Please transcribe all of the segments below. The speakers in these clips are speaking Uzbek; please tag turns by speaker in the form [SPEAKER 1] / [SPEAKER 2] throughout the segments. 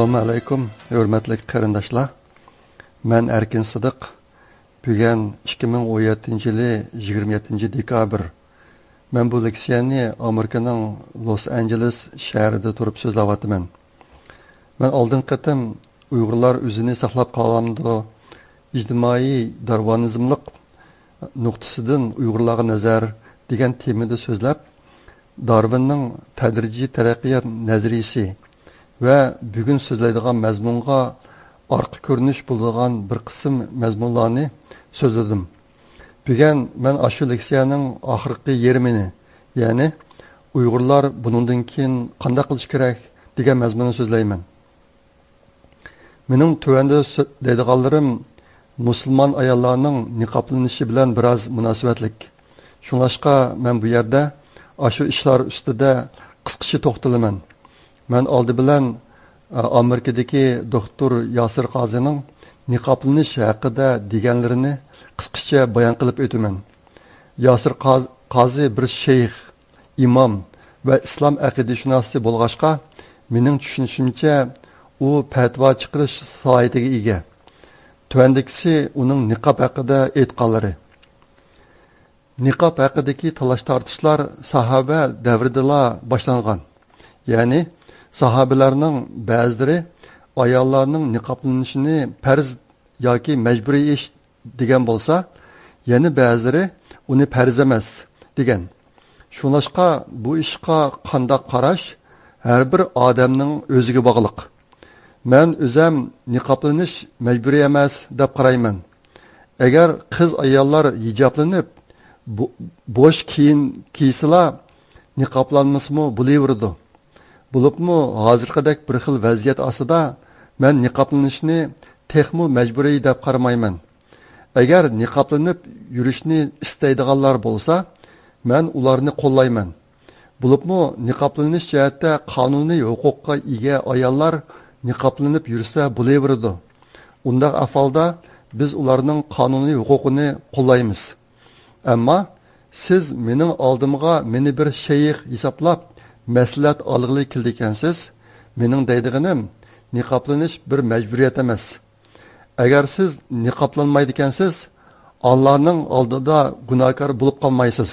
[SPEAKER 1] Assalomu alaykum, hurmatli qarindoshlar. Men Erkin Sidiq. Bugun 2017 yili 27 dekabr. Men bu leksiyani Amerikaning Los Angeles shahrida turib so'zlayapman. Men oldin qatim Uyg'urlar o'zini saqlab qolamdi, ijtimoiy darvanizmlik nuqtasidan Uyg'urlarga nazar degan temada so'zlab, Darwinning tadrijiy taraqqiyot nazariyasi va bugun so'zlaydigan mazmunga orqa ko'rinish bo'ladigan bir qism mazmunlarni so'zladim. Bugun men shu leksiyaning oxirgi yarmini, ya'ni Uyg'urlar bundan keyin qanday qilish kerak degan mazmunni so'zlayman. Mening tuvanda deydiganlarim musulmon ayollarning niqoblanishi bilan biroz munosabatlik. Shunlashqa men bu yerda shu ishlar ustida qisqacha to'xtalaman. Men oldi bilan Amerikadagi doktor Yasir Qozining niqoblanish haqida deganlarini qisqacha bayon qilib o'taman. Yasir Qozi bir sheyx, imom va islom aqidashunosi bo'lg'achqa, mening tushunishimcha u fatvo chiqarish salohiyatiga ega. Tuvandagisi uning niqob haqida aytganlari. Niqob haqidagi talash-tortishlar sahoba davridala boshlangan. Ya'ni sahobalarning ba'zilari ayollarning niqoblanishini farz yoki majburiy ish degan bo'lsa, yana ba'zilari uni farz emas degan. Shunashqa bu ishga qanday qarash har bir odamning o'ziga bog'liq. Men o'zim niqoblanish majburiy emas deb qarayman. Agar qiz ayollar hijoblanib bo'sh kiyim kiysalar niqoblanmasmi bo'laverdi. Bo'libmi hozirgidek bir xil vaziyat ostida men niqoblanishni texmu majburiy deb qaramayman. Agar niqoblanib yurishni istaydiganlar bo'lsa, men ularni qo'llayman. Bo'libmi niqoblanish jihatda qonuniy huquqqa ega ayollar niqoblanib yursa bo'laveradi. Undaq ahvolda biz ularning qonuniy huquqini qo'llaymiz. Ammo siz mening oldimga meni bir sheyx hisoblab maslahat olg'ili keldikansiz, mening deydiganim niqoblanish bir majburiyat emas. Agar siz niqoblanmaydikansiz, Allohning oldida gunohkor bo'lib qolmaysiz.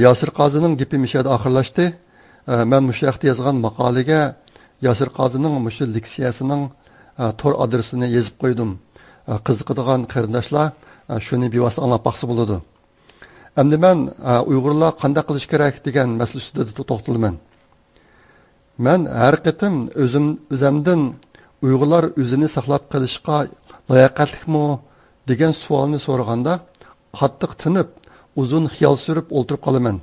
[SPEAKER 1] Yasir Qozining gapi mishada oxirlashdi. Men mushu vaqtda yozgan maqolaga Yasir Qozining mushu leksiyasining tor adresini yozib qo'ydim. Qiziqadigan qarindoshlar shuni bevosita anglab baqsa bo'ladi. Endi men Uyg'urlar qanday qilish kerak degan masala ustida to'xtalaman. Men har qatim o'zimdan Uyg'urlar o'zini saqlab qolishga layoqatlikmi degan savolni so'raganda qattiq tinib, uzun xiyol surib o'tirib qolaman.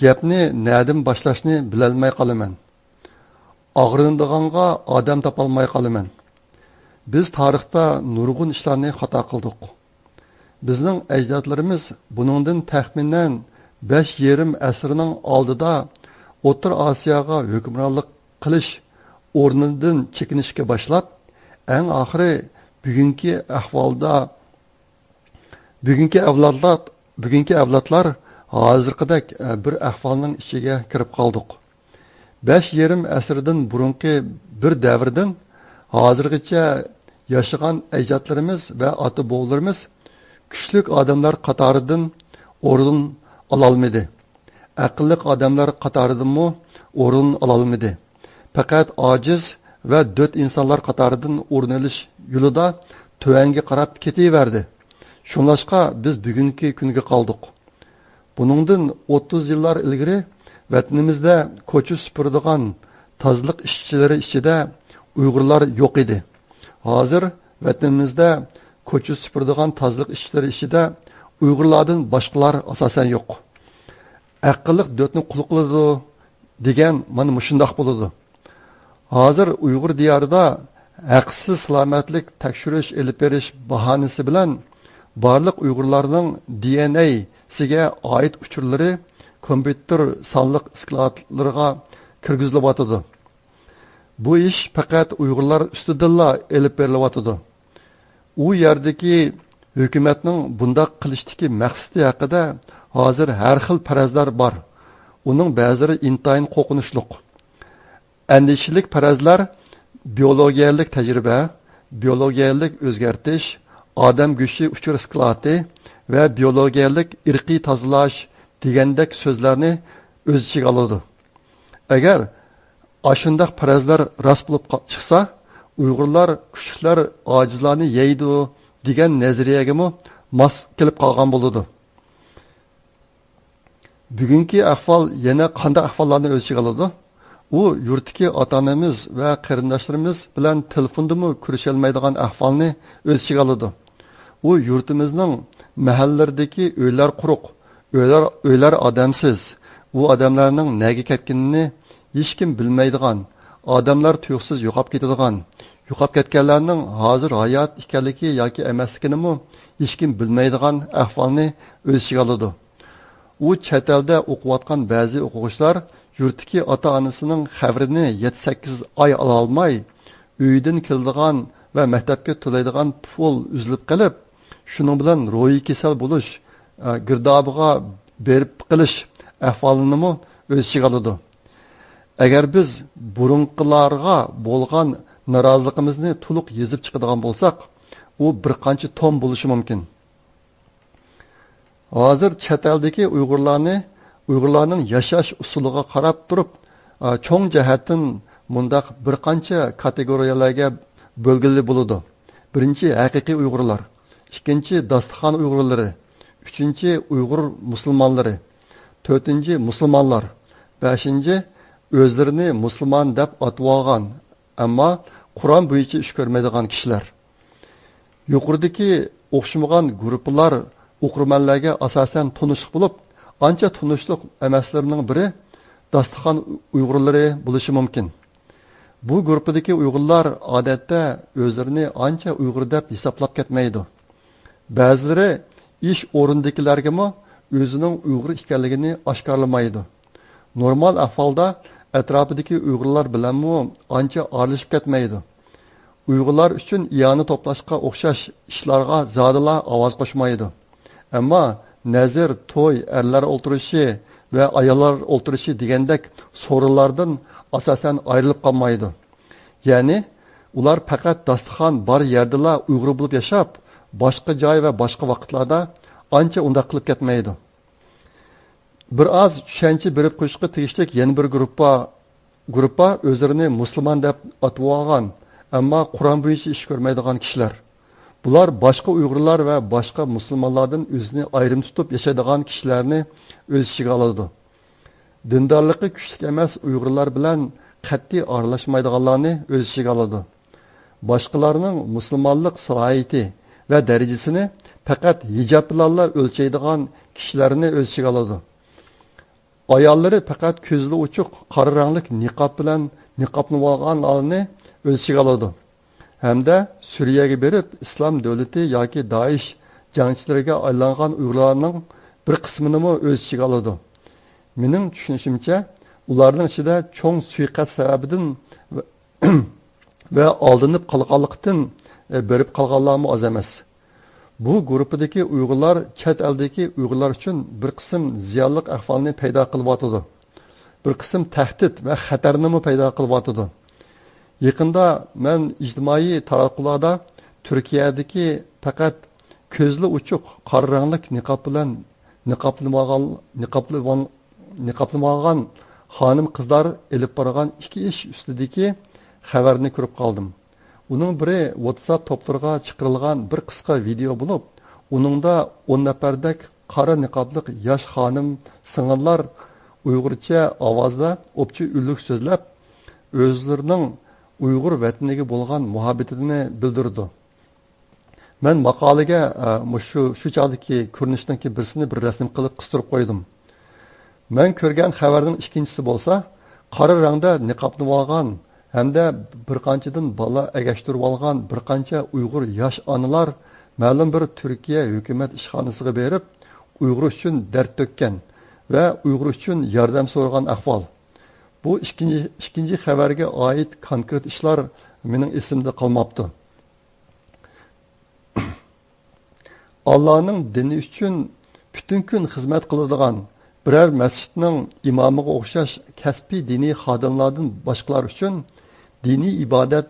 [SPEAKER 1] Gapni nadim boshlashni bilolmay qolaman. Og'rindiganga odam topolmay qolaman. Biz tarixda nurg'un ishlarni xato qildik. Bizning ajdodlarimiz buningdan taxminan 5,5 asrning oldida O'rta Osiyoga hukmronlik qilish o'rnidan chekinishga boshlab, eng oxiri bugungi avlodlar hozirgidek bir ahvolning ichiga kirib qoldik. 5,5 asrdan burungi bir davrdan hozirgacha yashagan ajdodlarimiz va ota-bobolarimiz kuchli odamlar qatoridan o'rin ololmadi. Aqlli odamlar qatoridanmi o'rin ololmadi. Faqat ojiz va dot insonlar qatoridan o'rin olish yo'lida tuvanga qarab ketaverdi. Shunlashqa biz bugungi kunga qoldik. Buningdan 30 yillar ilgari vatanimizda ko'cha supuradigan tozalik ishchilari ichida Uyg'urlar yo'q edi. Hozir vatanimizda ko'cha supuradigan tozalik ishchilari ichida Uyg'urlardan boshqalar asosan yo'q. Aqlliq dotni qul qiladi degan mana shundoq bo'ladi. Hozir Uyg'ur diyorida haqsiz salomatlik tekshirish elib berish bahonasi bilan barliq Uyg'urlarning DNA-siga oid uchurlari kompyuter sonliq iskalatlariga kirgizilyotdi. Bu ish faqat Uyg'urlar ustidilla elib berilyotdi. U yerdagi hukumatning bunday qilishdagi maqsadi haqida hozir har xil farazlar bor. Uning ba'zilari intayin qo'rqinchli. andishilik farazlar biologiyalik tajriba, biologiyalik o'zgartish, odam go'shti uchur isklati va biologiyalik irqiy tozalash degandek so'zlarni o'z ichiga oladi. Agar ashundaq farazlar rost bo'lib chiqsa, Uyg'urlar kuchuklar ojizlarni yeydi degan nazariyaga mos kelib qolgan bo'ladi. Bugungi ahvol yana qanday ahvollarni o'z ichiga oladi? U yurtdagi ota-onamiz va qarindoshlarimiz bilan telefondami ko'risha olmaydigan ahvolni o'z ichiga oladi. U yurtimizning mahallalardagi uylar quruq, uylar odamsiz. U odamlarning nega ketganini hech kim bilmaydigan, odamlar tuyuqsiz yo'qolib ketadigan, yo'qolib ketganlarning hozir hayot ekanligi yoki emasligini hech kim bilmaydigan ahvolni o'z ichiga oladi. U chet elda o'qiyotgan ba'zi o'quvchilar yurtdagi ota-onasining xabarini 7-8 oy ola olmay, uydan keladigan va maktabga to'laydigan pul uzilib qolib, shuning bilan ro'yi kasal bo'lish, girdobiga berib qilish ahvolini o'z ichiga oladi. Agar biz burunqilarga bo'lgan noroziligimizni to'liq yezib chiqadigan bo'lsak, u bir qancha tom bo'lishi mumkin. Hozir chet eldagi Uyg'urlarning yashash usuliga qarab turib, cho'ng jihatdan mundaq bir qancha kategoriyalarga bo'lgili bo'ladi. Birinchi haqiqiy Uyg'urlar, ikkinchi dasturxon Uyg'urlari, uchinchi Uyg'ur musulmonlari, to'rtinchi musulmonlar, beshinchi o'zlarini musulmon deb atib olgan, ammo Qur'on bo'yicha ish ko'rmaydigan kishilar. Yuqoridagi o'xshamagan guruhlar o'qirmanlarga asosan tunishliq bo'lib, ancha tunishliq emaslarining biri dasturxon Uyg'urlari bo'lishi mumkin. Bu guruhdagi Uyg'urlar odatda o'zlarini ancha Uyg'ur deb hisoblab ketmaydi. Ba'zilari ish o'rindagilarga o'zining Uyg'ur ekanligini oshkorlamaydi. Normal ahvolda atrofidagi Uyg'urlar bilan ancha aralashib ketmaydi. Uyg'urlar uchun iyoni to'plashga o'xshash ishlarga zodila ovoz qo'shmaydi. Ammo nazir, to'y, erlar o'ltirishi va ayollar o'ltirishi degandek so'rinlardan asosan ayrilib qolmaydi. Ya'ni ular faqat dasturxon bor yerdala Uyg'ur bo'lib yashab, boshqa joy va boshqa vaqtlarda ancha undaq qilib ketmaydi. Bir oz tushuncha berib qo'yishga tegishli yana bir guruhga o'zlarini musulmon deb atib olgan, ammo Qur'on bo'yicha ish ko'rmaydigan kishilar. Bular boshqa Uyg'urlar va boshqa musulmonlardan o'zini ayrim tutib yashaydigan kishilarni o'z ichiga oladi. Dindorligi kuchli emas Uyg'urlar bilan qat'iy aralashmaydiganlarni o'z ichiga oladi. Boshqalarning musulmonlik salohiyati va darajasini faqat hijob bilan o'lchaydigan kishilarni o'z ichiga oladi. Ayollari faqat ko'zli uchuq qora rangli niqob bilan niqoblanib olganlarni o'z ichiga oladi. Hamda Suriyaga berib islom davlati yoki Daesh jangchilariga aylangan Uyg'urlarning bir qismini o'z ichiga oladi. Mening tushunishimcha, ularning ichida cho'ng suiqasd sababidan va oldinib qolganlikdan berib qolganlar oz emas. Bu guruhdagi Uyg'urlar chet eldagi Uyg'urlar uchun bir qism ziyonli ahvolni paydo qilyotdi. Bir qism tahdid va xatarni paydo qilyotdi. Yaqinda men ijtimoiy taraqqularda Turkiyadagi faqat ko'zli uchuq qora rangli niqob bilan niqoblamagan xonim qizlar elib borgan ikki ish ustidagi xabarni ko'rib qoldim. Uning biri WhatsApp to'plariga chiqarilgan bir qisqa video bo'lib, uningda 10 nafardek qora niqobli yosh xonim singillar Uyg'urcha ovozda o'pchi ulug' so'zlab, o'zlarining Uyg'ur vataniga bo'lgan muhabbatini bildirdi. Men maqolaga shu chog'dagi ko'rinishning birisini bir rasm qilib qistirib qo'ydim. Men ko'rgan xabarning ikkinchisi bo'lsa, qora rangda niqobni olgan hamda bir qanchadan bola agashtirib olgan bir qancha Uyg'ur yosh onalar ma'lum bir Turkiya hukumat ishxonasiga berib, Uyg'ur uchun dard to'kkan va Uyg'ur uchun yordam so'ragan ahvol. Bu ikkinchi xabarga oid konkret ishlar mening esimda qolmabdi. Allohning dini uchun butun kun xizmat qiladigan biror masjidning imomiga o'xshash kasbiy diniy xodimlardan boshqalar uchun diniy ibodat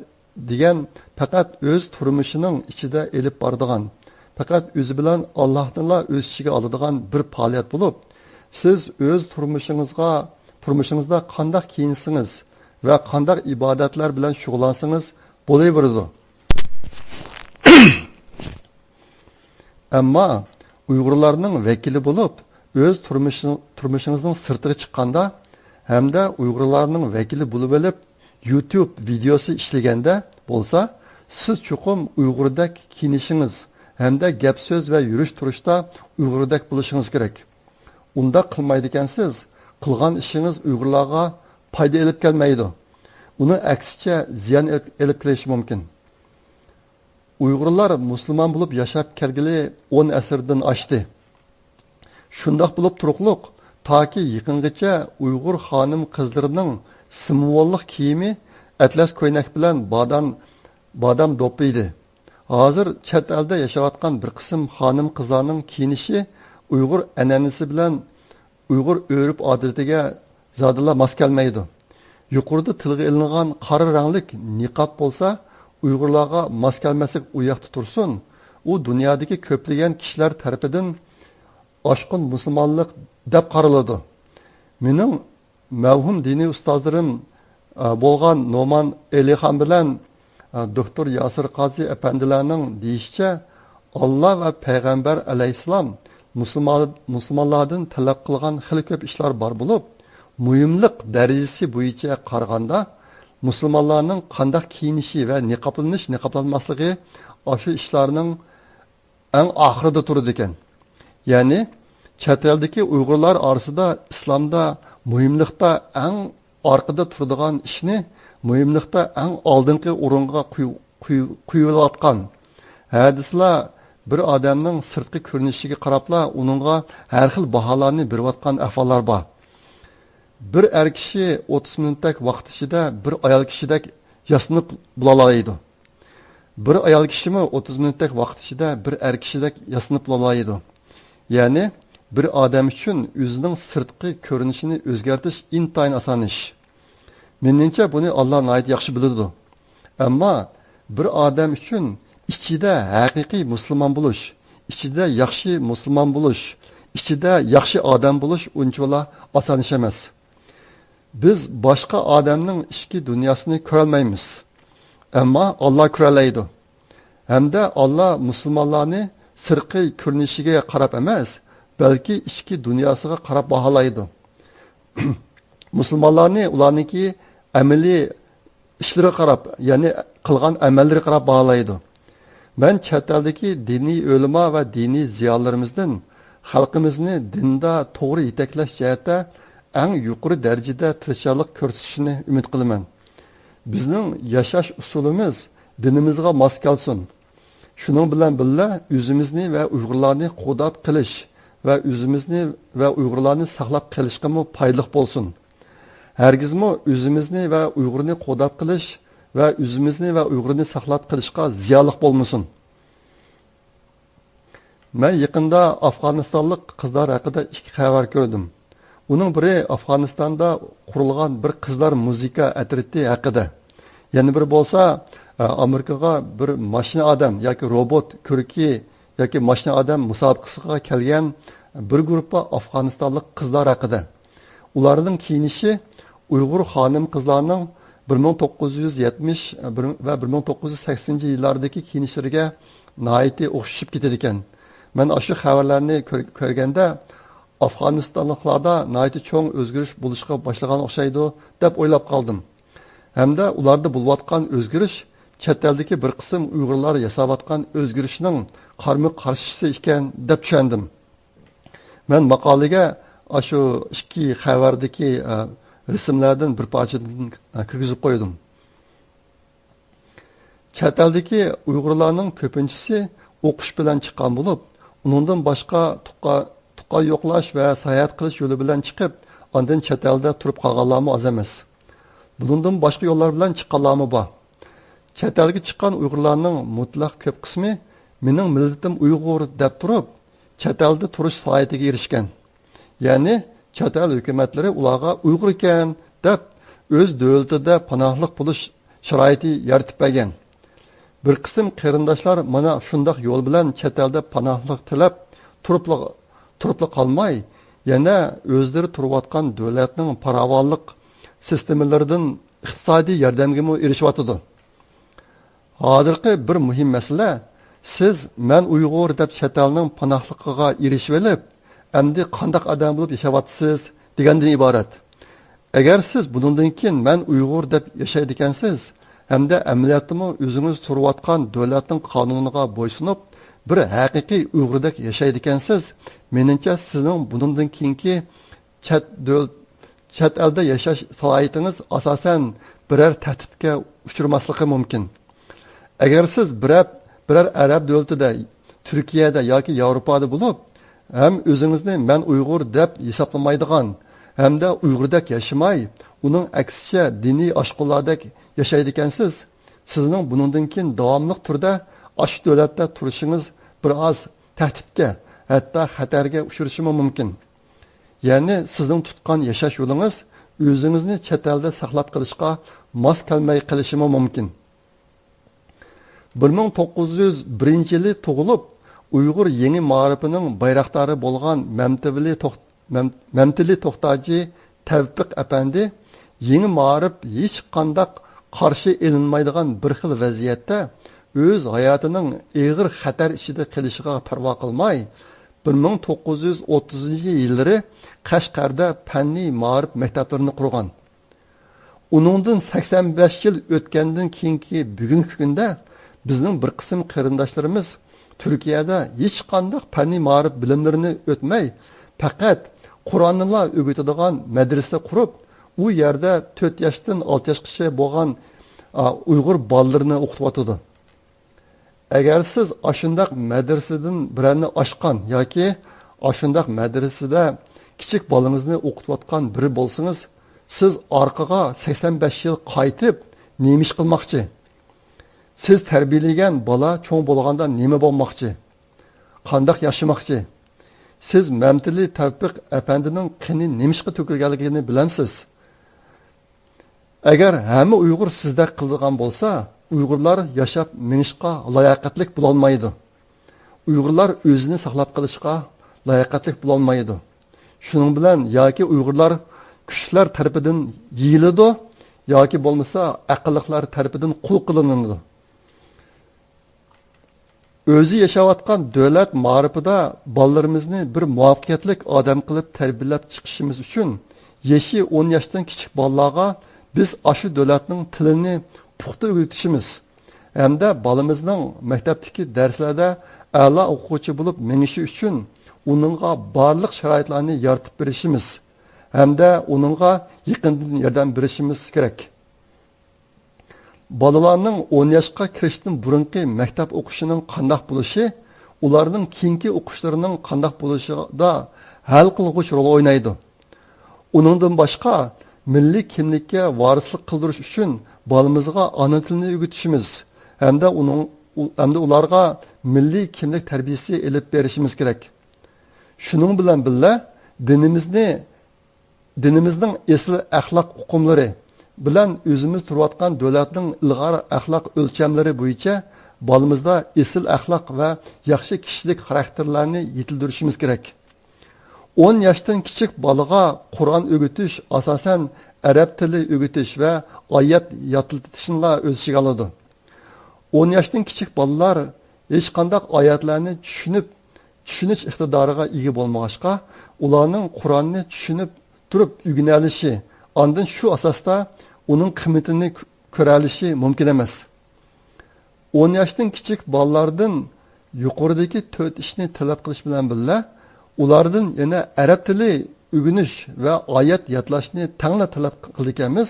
[SPEAKER 1] degan faqat o'z turmushining ichida elib boradigan, faqat o'zi bilan Allohnila o'z ichiga oladigan bir faoliyat bo'lib, siz o'z turmushingizda qanday kiyinsangiz va qanday ibodatlar bilan shug'ullansangiz bo'laveradi. Ammo Uyg'urlarning vakili bo'lib, o'z turmushingizning sirtiga chiqqanda hamda Uyg'urlarning vakili bo'lib olib YouTube videosi ishlaganda bo'lsa, siz chuqum Uyg'urdek kiyinishingiz hamda gap so'z va yurish turishda Uyg'urdek bo'lishingiz kerak. Unda qilmaydi ekansiz, qilgan ishingiz Uyg'urlarga foyda olib kelmaydi. Uni aksicha ziyon olib kelishi mumkin. Uyg'urlar musulmon bo'lib yashab kelgili 10 asrdan oshdi. Shundoq bo'lib turuqliq, toki yaqingacha Uyg'ur xonim qizlarining simvollik kiyimi atlas ko'ynak bilan bodam do'ppi edi. Hozir chet elda yashayotgan bir qism xonim qizlarning kiyinishi Uyg'ur an'anasi bilan Uyg'ur o'rib odatiga zodila mos kelmaydi. Yuqorida tilga ilingan qora ranglik niqob bo'lsa, Uyg'urlarga mos kelmaslik u yoqda tursin, u dunyodagi ko'plagan kishilar tarafidan oshqin musulmonlik deb qaraladi. Mening mavhum diniy ustozlarim bo'lgan Noman Elixon bilan doktor Yasir Qozi apandilarning deyishicha, Alloh va payg'ambar alayhissalom musulmonlardan talab qilgan xil ko'p ishlar bor bo'lib, muhimlik darajasi bo'yicha qaraganda musulmonlarning qanday kiyinishi va niqoblanmasligi o'sha ishlarning eng oxirida turadi ekan. Ya'ni chet eldagi Uyg'urlar orasida islomda muhimlikda eng orqada turadigan ishni muhimlikda eng oldingi o'ringa qo'yilayotgan hadislar bir odamning sirtqi ko'rinishiga qarabla uningga har xil baholarni berayotgan ahvollar bor. Bir er kishi 30 minutlik vaqt ichida bir ayol kishidek yasinib bo'laoladi. Bir ayol kishimi 30 minutlik vaqt ichida bir er kishidek yasinib bo'laoladi. Ya'ni bir odam uchun o'zining sirtqi ko'rinishini o'zgartirish intayin oson ish. Meningcha buni Alloh nihoyat yaxshi biladi. Ammo bir odam uchun ichida haqiqiy musulmon bo'lish, ichida yaxshi musulmon bo'lish, ichida yaxshi odam bo'lish unchalar oson ish emas. Biz boshqa odamning ichki dunyosini ko'rolmaymiz. Ammo Alloh ko'ralaydi. Hamda Alloh musulmonlarni sirtqi ko'rinishiga qarab emas, balki ichki dunyosiga qarab baholaydi. Musulmonlarni ularningki amaliy ishlariga qarab, ya'ni qilgan amallariga qarab baholaydi. Men chet eldagi diniy ulamo va diniy ziyolarimizdan xalqimizni dinda to'g'ri yetaklash jihatda eng yuqori darajada tirishchilik ko'rsatishini umid qilaman. Bizning yashash usulimiz dinimizga mos kelsin. Shuning bilan birga o'zimizni va Uyg'urlarni qo'dab qilish va o'zimizni va Uyg'urlarni saqlab qolishga foydali bo'lsin. Hargizmi o'zimizni va Uyg'urni qo'dab qilish va o'zimizni va Uyg'urni saqlab qilishga ziyonli bo'lmasin. Men yaqinda Afg'onistonlik qizlar haqida ikki xabar ko'rdim. Uning biri Afg'onistonda qurilgan bir qizlar muzika atriti haqida. Yana biri bo'lsa Amerikaga bir mashina odam yoki robot ko'rki yoki mashina odam musobaqasiga kelgan bir guruh Afg'onistonlik qizlar haqida. Ularning kiyinishi Uyg'ur xonim qizlarning 1970 va 1980 yillardagi kiyinishlariga nihoyatda o'xshashib ketadi ekan. Men shu xabarlarni ko'rganda Afg'onistonliklarda nihoyatda cho'ng o'zgarish bo'lishga boshlagan o'xshaydi deb o'ylab qoldim. Hamda ularda bo'layotgan o'zgarish chet eldagi bir qism Uyg'urlar yasayotgan o'zgarishning qarshi ekan deb tushundim. Men maqolaga shu ikki xabardagi rasmlardan bir parchadan kirgizib qo'ydim. Chet eldagi Uyg'urlarning ko'pinchisi o'qish bilan chiqqan bo'lib, undan boshqa tuqqa yo'qlash va sayohat qilish yo'li bilan chiqib, ondan chet elda turib qolganlarmi oz emas. Bundan boshqa yo'llar bilan chiqqanlarmi bor. Chet elga chiqqan Uyg'urlarning mutlaq ko'p qismi mening millatim Uyg'ur deb turib, chet elda turish salohiyatiga erishgan. Ya'ni chet el hukumatlari ularga Uyg'ur ekan deb o'z davlatida panohlik bo'lish sharoiti yaratib bergan. Bir qism qarindoshlar mana shundoq yo'l bilan chet elda panohlik tilab turib qolmay, yana o'zlari turayotgan davlatning farovonlik sistemalaridan iqtisodiy yordamga erishyotdi. Hozirgi bir muhim masala, siz men Uyg'ur deb chet elning panohligiga erishib olib, endi qanday odam bo'lib yashayapsiz degandan iborat. Agar siz bundan keyin men Uyg'ur deb yashaydigansiz, hamda amaliyotda o'zingiz turayotgan davlatning qonuniga bo'ysunib, bir haqiqiy Uyg'urdek yashaydigansiz, menimcha sizning bundan keyingi chet elda yashash salohiyatingiz asosan biror tahdidga uchramosligi mumkin. Agar siz biror arab davlatida, Turkiyada yoki Yevropada bo'lib, ham o'zingizni men Uyg'ur deb hisoblamaydigan, hamda Uyg'urdek yashamay, uning aksicha diniy oshqullardek yashaydigansiz, sizning bundan keyin davomli turda ash davlatda turishingiz biroz tahdidga, hatto xatarga uchrashi mumkin. Ya'ni sizning tutgan yashash yo'lingiz o'zingizni chet elda saqlab qolishga mos kelmay qolishi mumkin. 1901-yili tug'ilib, Uyg'ur yangi ma'rifining bayroqdori bo'lgan Mamtili To'xtaji Tavfiq apandi yangi ma'rif hech qanday qarshi elinmaydigan bir xil vaziyatda o'z hayotining og'ir xatar ichida qilishiga parvo qilmay 1930-yillari Qashqarda fanniy ma'rif maktablarini qurgan. Uningdan 85 yil o'tgandan keyingi bugungi kunda bizning bir qism qarindoshlarimiz Turkiyada hech qanday fanniy ma'rif bilimlarini o'tmay, faqat Qur'onni o'rgatadigan madrasa qurib, u yerda 4 yoshdan 6 yoshgacha bo'lgan Uyg'ur bolalarini o'qityotdi. Agar siz ashundaq madrasadan birini ochgan yoki ashundaq madrasada kichik bolangizni o'qitayotgan biri bo'lsangiz, siz orqaga 85 yil qaytib nima ish qilmoqchi? Siz tarbiyalagan bola cho'ng bo'lganda nima bo'lmoqchi? Qanday yashamoqchi? Siz Mamtili Tavfiq apandining qini nemishqa to'kilganligini bilamsiz? Agar hamma Uyg'ur sizda qildigan bo'lsa, Uyg'urlar yashab minishqa layoqatlik bo'lolmaydi. Uyg'urlar o'zini saqlab qolishga layoqatlik bo'lolmaydi. Shuning bilan yoki Uyg'urlar kuchlar tarafidan yeyiladi, yoki bo'lmasa aqlliqlar tarafidan qul qilinadi. O'zi yashayotgan davlat ma'rifida bolalarimizni bir muvaffaqiyatli odam qilib tarbiyalab chiqishimiz uchun yeshi 10 yoshdan kichik bolalarga biz ashu davlatning tilini puxta o'rgatishimiz hamda bolamizning maktabdagi darslarda a'lo o'quvchi bo'lib menishi uchun uningga barliq sharoitlarni yaratib berishimiz hamda uningga yaqindan yordam berishimiz kerak. Bolalarning 10 yoshga kirishdan burungi maktab o'qishining qanday bo'lishi, ularning keyingi o'qishlarining qanday bo'lishida hal qilg'uch rol o'ynaydi. Uningdan boshqa milliy kimlikka varislik qildirish uchun bolamizga ona tilini o'rgatishimiz hamda ularga milliy kimlik tarbiyasi elib berishimiz kerak. Shuning bilan birga dinimizning asl axloq hukmlari bilan o'zimiz turayotgan davlatning ilg'or axloq o'lchamlari bo'yicha bolamizda asl axloq va yaxshi kishilik xarakterlarni yetildirishimiz kerak. 10 yoshdan kichik bolaga Qur'on o'rgatish asosan arab tili o'rgatish va oyat yodlatishni o'z ichiga oladi. 10 yoshdan kichik bolalar hech qanday oyatlarni tushunish iqtidoriga ega bo'lmag'achqa, ularning Qur'onni tushunib turib o'rganilishi, ondan shu asosda uning qiymatini ko'ra olishi mumkin emas. 10 yoshdan kichik bolalardan yuqoridagi 4 ishni talab qilish bilan birga ulardan yana arab tili o'rganish va oyat yodlashni tangla talab qilganmiz.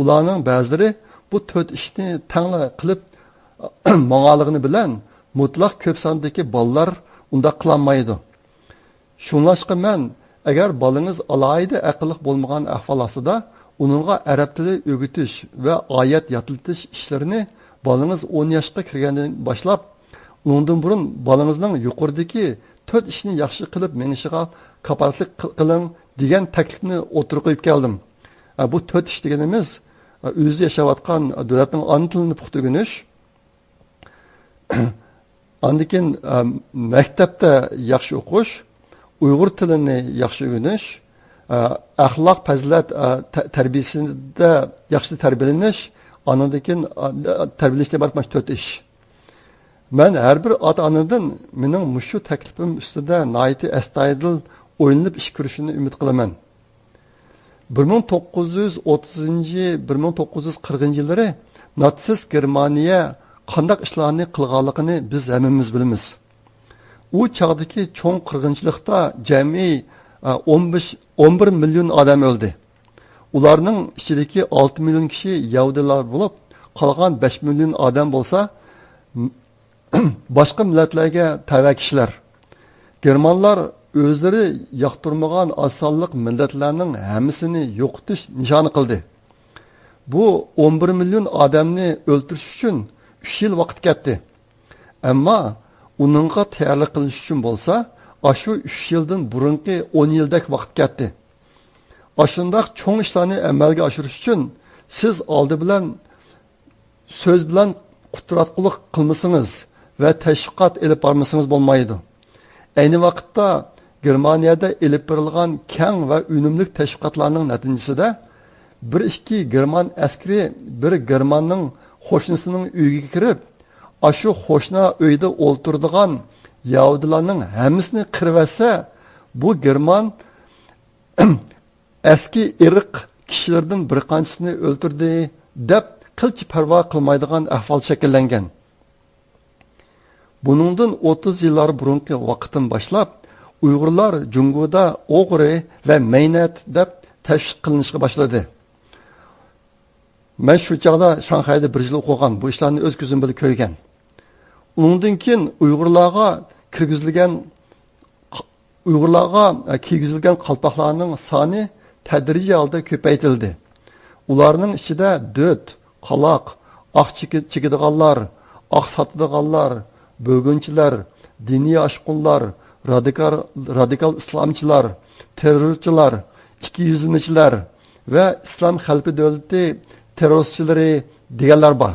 [SPEAKER 1] Ularning ba'zilari bu 4 ishni tangla qilib ma'noligini bilan mutlaq ko'p sondagi bolalar unda qilolmaydi. Shunlashqa men agar bolangiz alohida aqlli bo'lmagan ahvol ostida uningga arab tili o'rgatish va oyat yodlatish ishlarini bolangiz 10 yoshga kirgandan boshlab, undan burun bolangizning yuqoridagi 4 ishni yaxshi qilib menishiga kafolatlik qiling degan taklifni o'tirib qo'yib keldim. Bu 4 ish deganimiz o'zi yashayotgan davlatning ana tilini puxta o'rganish, andikin maktabda yaxshi o'qish, Uyg'ur tilini yaxshi o'rganish, axloq fazilat tarbiyasida yaxshi tarbiyalanish, anandan tarbiyalashga barmash 4 ish. Men har bir ota-onadan mening mushu taklifim ustida nihoyat astoydil o'ylanib ish ko'rishini umid qilaman. 1930-1940 yillari natsist Germaniya qandaq ishlarni qilganligini biz hammamiz bilamiz. U chog'dagi cho'ng qirg'inchilikda jami 11 million odam o'ldi. Ularning ichidagi 6 million kishi yahudilar bo'lib, qolgan 5 million odam bo'lsa boshqa millatlarga tava kishilar. Germanlar o'zlari yoqtirmagan osonlik millatlarning hammasini yo'qotish nishoni qildi. Bu 11 million odamni o'ldirish uchun 3 yil vaqt ketdi. Ammo uningga tayyorlik qilish uchun bo'lsa, shu 3 yildan burungi 10 yildak vaqt ketdi. Ashundaq cho'ng ishlarni amalga oshirish uchun siz oldi bilan so'z bilan qutratqulik qilmasangiz va tashviqot elib bormasangiz bo'lmaydi. Ayni vaqtda Germaniyada elib berilgan keng va unumli tashviqotlarning natijasida 1-2 German askari bir Germanning qo'shnisining uyiga kirib, shu qo'shna uyda o'ltiradigan yahudilarning hammasini qirvasa, bu German eski irq kishilardan bir qanchisini o'ldirdi deb qilch parvo qilmaydigan ahvol shakllangan. Buningdan 30 yillar burungi vaqtdan boshlab Uyg'urlar Jungoda o'g'ri va maynat deb tashviq qilinishga boshladi. Men shu chog'da Shanxayda 1 yil o'qigan, bu ishlarni o'z ko'zim bilan ko'rgan. Undan keyin Uyg'urlarga kiygizilgan qalpoqlarning soni tadrijiy holda ko'paytirildi. Ularning ichida döt, qaloq, oq chekadiganlar, oq sotadiganlar, bögünchilar, diniy oshqunlar, radikal islomchilar, terrorchilar, ikkiyuzlamachilar va islom xalqi davlati terrorchilari deganlar bor.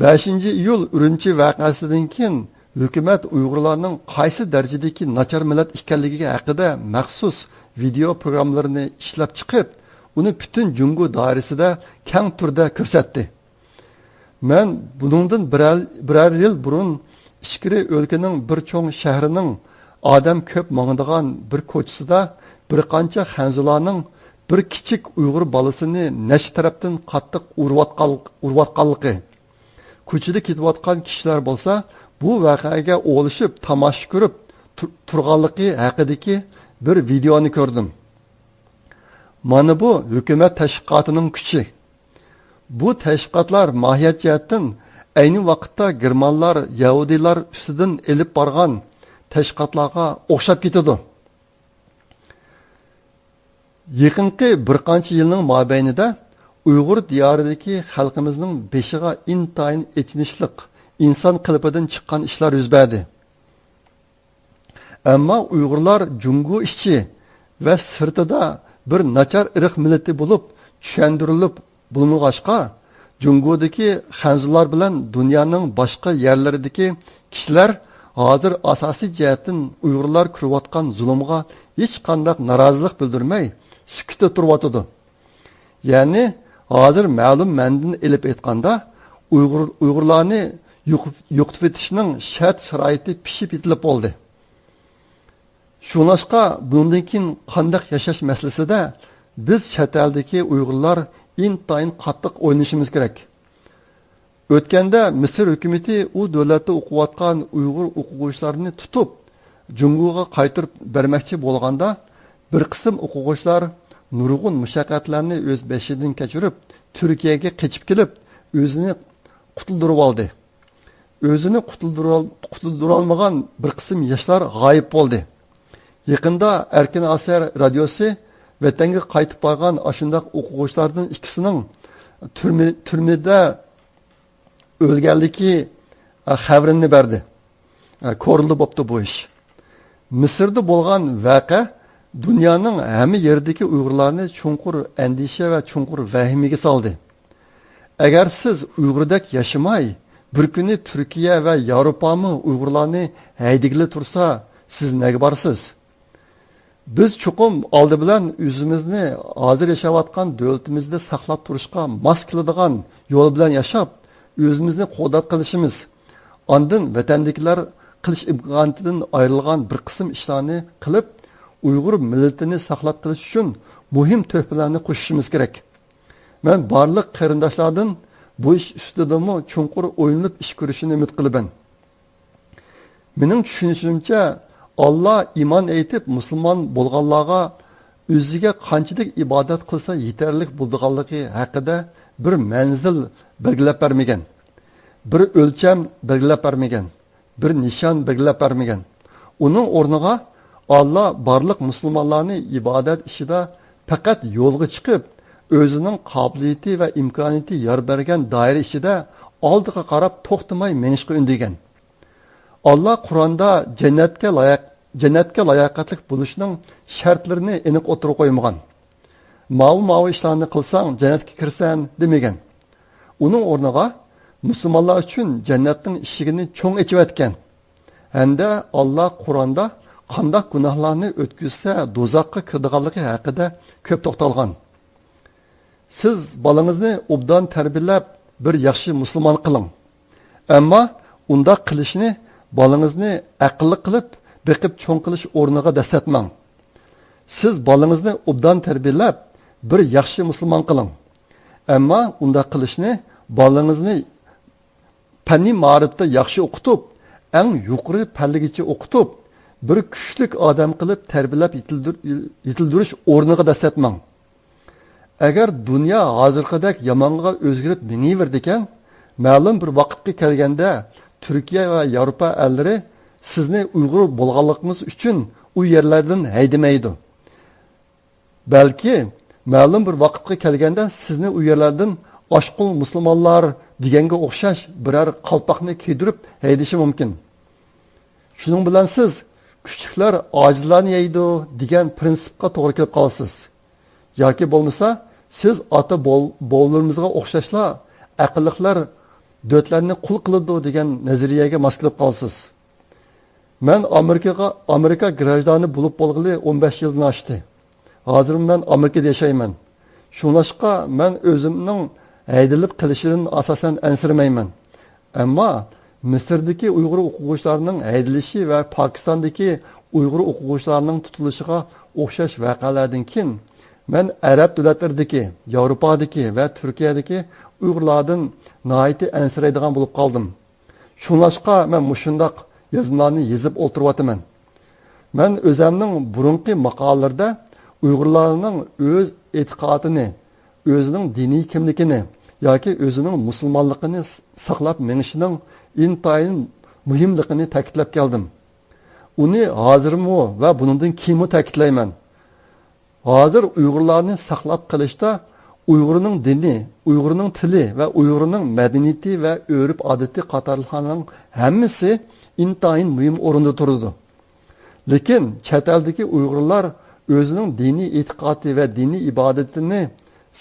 [SPEAKER 1] 5-iyul Urumchi voqeasidan keyin hukumat Uyg'urlarning qaysi darajadagi nachar millat ekanligiga haqida maxsus video programmalarini ishlab chiqib, uni butun Jungo doirasida keng turda ko'rsatdi. Men buningdan birar yil burun ichkiri o'lkaning bir cho'ng shahrining odam ko'p mangadigan bir ko'chasida bir qancha xanzularning bir kichik Uyg'ur bolasini necha tarafdan qattiq urvatganligi, ko'chada ketayotgan kishilar bo'lsa, bu voqeaga o'lishib tomosha ko'rib turganligi haqidagi bir videoni ko'rdim. Mana bu hukumat tashviqotining kuchi. Bu tashviqotlar mohiyat jihatdan ayni vaqtda Germanlar Yahudilar ustidan elib borgan tashviqotlarga o'xshab ketadi. Yaqinqi bir qancha yilning mobaynida Uyg'ur diyoridagi xalqimizning beshiga intayin etinishliq inson qilipidan chiqqan ishlar yuz berdi. Ammo Uyg'urlar Jungo ishchi va sirtida bir nachar irq millati bo'lib tushuntirilib bulunğaşqa, Jungodagi xanzular bilan dunyoning boshqa yerlaridagi kishilar hozir asosiy jihatdan Uyg'urlar ko'rayotgan zulmga hech qanday norozilik bildirmay sukutda turyotdi. Ya'ni hozir ma'lum mandan elib aytganda Uyg'urlarni yo'qotib etishning shart sharoiti pishib yetilib bo'ldi. Shunashqa bundan keyin qanday yashash masalasida biz chet eldagi Uyg'urlar intayin qattiq o'ynashimiz kerak. O'tganda Misr hukumatı u davlatda o'qiyotgan Uyg'ur o'quvchilarini tutib, Jungoga qaytarib bermoqchi bo'lganda, bir qism o'quvchilar nurg'un mushaqqatlarni o'z beshidan kechirib, Turkiyaga qochib kelib, o'zini qutuldirib oldi. O'zini qutuldirib olmagan bir qism yoshlar g'oyib bo'ldi. Yaqinda Erkin Asar radiosi vatanga qaytib borgan ashundaq o'quvchilardan ikkisining turmada o'lganligi xabarini berdi. Ko'rildi bo'pti bu ish. Misrda bo'lgan voqea dunyoning hamma yeridagi Uyg'urlarni chunqur andisha va chunqur vahimaga soldi. Agar siz Uyg'urdek yashamay, bir kuni Turkiya va Yevropami Uyg'urlarni haydigili tursa, siz nega borsiz? Biz chuqum oldi bilan o'zimizni hozir yashayotgan davlatimizda saqlab turishga mos keladigan yo'l bilan yashab, o'zimizni qo'llab qilishimiz, ondan vatandagilar qilish imkoniyatidan ayrilgan bir qism ishlarni qilib, Uyg'ur millatini saqlab qilish uchun muhim tuhfalarni qo'shishimiz kerak. Men barliq qarindoshlardan bu ish ustidami chunqur o'ylanib ish ko'rishini umid qilaman. Mening tushunishimcha, Allah iman aytib musulmon bo'lganlarga o'ziga qanchalik ibodat qilsa yetarli bo'lganligi haqida bir manzil belgilab bermagan, bir o'lcham belgilab bermagan, bir nishon belgilab bermagan. Uning o'rniga Allah barliq musulmonlarni ibodat ishida faqat yo'lga chiqib, o'zining qobiliyati va imkoniyati yor bergan doira ichida oldiga qarab to'xtamay menishga undagan. Allah Qur'onda jannatga layoqatli bo'lishning shartlarini aniq o'tirib qo'ymagan. Mavu ishlarni qilsang jannatga kirsan demagan. Uning o'rniga musulmonlar uchun jannatning eshigini cho'ng ochayotgan. Hamda Allah Qur'onda qanday gunohlarni o'tkazsa do'zaxga kiradiganligi haqida ko'p to'xtalgan. Siz bolangizni obdan tarbiyalab bir yaxshi musulmon qiling. Ammo unda qilishni bolangizni aqlli qilib, beqib cho'ng qilish o'rniga dasatmang. Siz bolangizni obdan tarbiyalab bir yaxshi musulmon qiling. Ammo unda qilishni bolangizni fanni ma'rifda yaxshi o'qitib, eng yuqori palligacha o'qitib, bir kuchlik odam qilib tarbiyalab yetildirish o'rniga dasatmang. Agar dunyo hozirgidek yomonga o'zgarib miniverdi ekan, ma'lum bir vaqtga kelganda Turkiya va Yevropa ellari sizni Uyg'ur bo'lganligingiz uchun u yerlardan haydamaydi. Balki ma'lum bir vaqtga kelganda sizni u yerlardan oshqul musulmonlar deganga o'xshash biror qalpoqni kiydirib haydishi mumkin. Shuning bilan siz kuchuklar ojizlarni yeydi degan prinsipga to'g'ri kelib qolasiz. Yoki bo'lmasa siz ota bovlarimizga o'xshashla aqlliqlar dötlarni qul qiladi degan nazariyaga mos kelib qolasiz. Men Amerika grajdani bo'lib bo'lg'ili 15 yildan oshdi. Hozir men Amerikada yashayman. Shunlashqa men o'zimning haydilib qilishidan asosan ansirmayman. Ammo Misrdagi Uyg'ur o'quvchilarining haydilishi va Pokistondagi Uyg'ur o'quvchilarining tutilishiga o'xshash voqealardan keyin men Arab davlatlaridagi, Yevropadagi va Turkiyadagi Uyg'urlardan nihoyatda ansiraydigan bo'lib qoldim. Shunlashqa men mushundaq yozmalarni yozib o'tiryapman. Men o'zimning burunqi maqolalarda Uyg'urlarning o'z e'tiqodini, o'zining diniy kimligini yoki o'zining musulmonligini saqlab menishining intayin muhimligini ta'kidlab keldim. Uni hozirmi va bundan keyinmi ta'kidlayman. Hozir Uyg'urlarni saqlab qilishda Uyg'urning dini, Uyg'urning tili va Uyg'urning madaniyati va urf-odati qatorlarning hammasi intayin muhim o'rinda turadi. Lekin chet eldagi Uyg'urlar o'zining diniy e'tiqodi va diniy ibodatini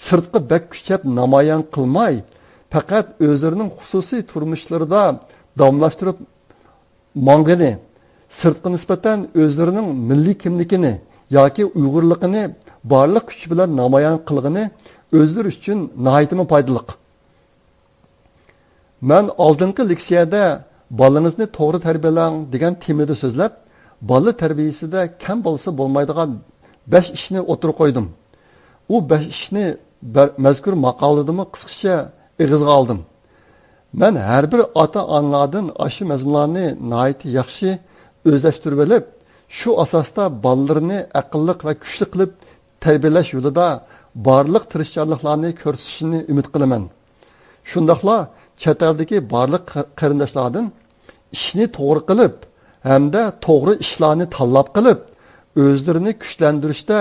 [SPEAKER 1] sirtqi bak kuchab namoyon qilmay, faqat o'zlarining xususiy turmushlarida damlashtirib mong'ini, sirtqi nisbatan o'zlarining milliy kimligini yoki Uyg'urligini barliq kuch bilan namoyon qilgani o'zlari uchun nihoyatda foydali. Men oldingi leksiyada bolangizni to'g'ri tarbiyalang degan temada so'zlab, bola tarbiyasida kam bo'lsa bo'lmaydigan 5 ishni o'tirib qo'ydim. U 5 ishni mazkur maqoladamı qisqacha ig'izga oldim. Men har bir ota-onalardan shu mazmunlarni nihoyatda yaxshi o'zlashtirib olib, shu asosda bolalarini aqlli va kuchli qilib tarbiyalash yo'lida barliq tirishchanliklarni ko'rsatishini umid qilaman. Shundaqla chet eldagi barliq qarindoshlardan ishni to'g'ri qilib hamda to'g'ri ishlarni tanlab qilib o'zlarini kuchlantirishda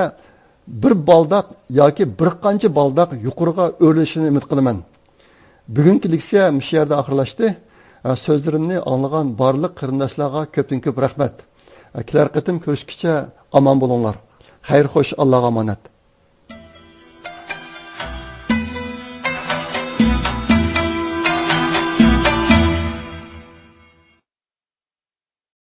[SPEAKER 1] bir baldaq yoki bir qancha baldaq yuqoriga o'rlashini umid qilaman. Bugungi leksiya shu yerda oxirlashdi. So'zlarimni anglagan barliq qarindoshlarga ko'pdan ko'p rahmat. Kelar qatim ko'rishguncha omon bo'linglar. Xayr xo'sh, Allohga omonat.